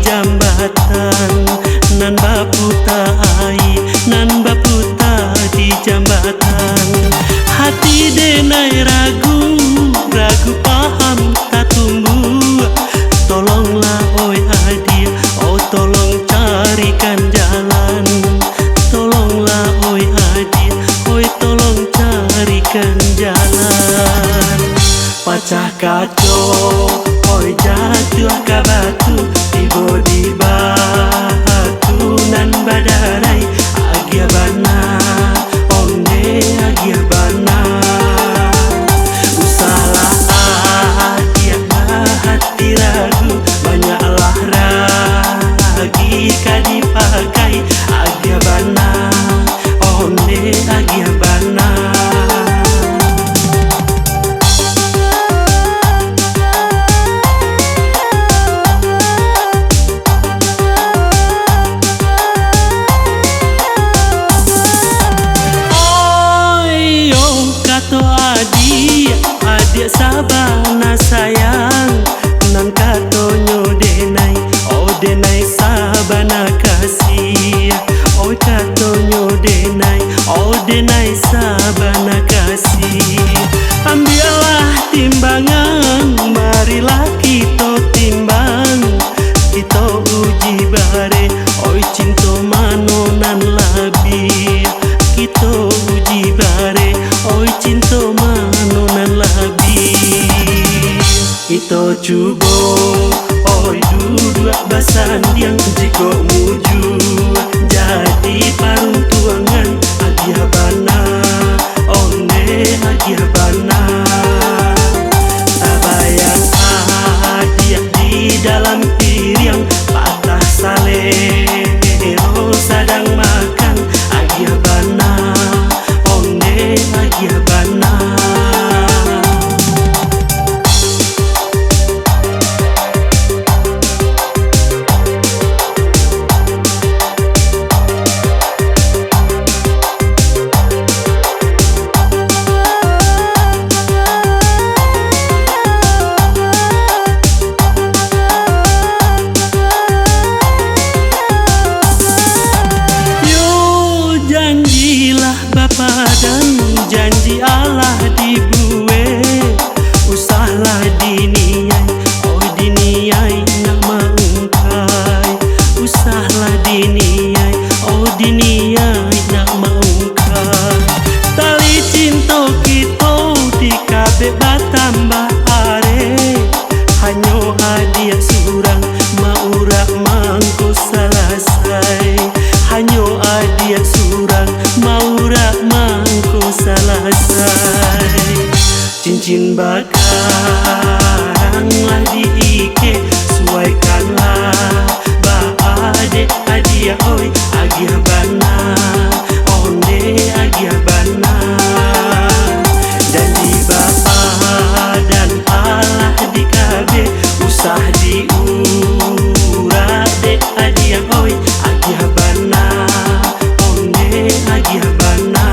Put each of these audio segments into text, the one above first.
jambatan nan baputa ai nan baputa di jambatan. Hati denai ragu paham tak tumbuh. Tolonglah oi adik, oh tolong carikan jalan. Tolonglah oi adik, oi tolong carikan jalan. Pacah kaco, oi jatuh ke batu, di batu nan badarai. Agia bana, onde agia bana. Usalah adia hati ragu, banyaklah ragi kadi pakai. Agia bana, onde agia bana. Adik sabana sayang nan katonyo denai, oh denai sabana kasih. Oh katonyo denai, oh denai sabana kasih. Ambillah timbangan, marilah kita timbang, kita uji bare. Oh cinta mano nan labi, kita uji bare. Oh cinta mano nan labi. Kita cuba, oi duduk basandiang. Jika muju jadi paruntuangan. Agia bana, onde agia bana. Tabayang adia di dalam piring, patah salero sedang makan. Agia bana, onde agia bana. Bapa dan janji Allah dibue. Usahlah diniai, oh diniai nak maungkai. Usahlah diniai, oh diniai nak maungkai. Tali cinta kita di kabeh batambah are. Hanyo hadiah surang maurak mangko selesai. Hanyo hadiah surang maurak mangko selesai. Cincin bakaranglah diike, suaikanlah baade hadiah oi. Agia bana, onde agia bana. Janji bapa dan Allah di kabe, usah diurak dek hadiah oi. Agia bana, onde agia bana.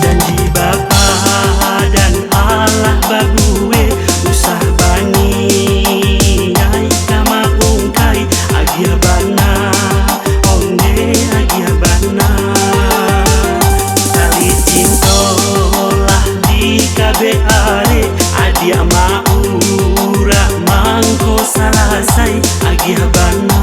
Janji bapa dan Allah bague, usah bani ai kama ungkai. Agia bana, onde agia bana. Tali cinta lah di kabe are. Adia maura mangko selesai. Agia bana.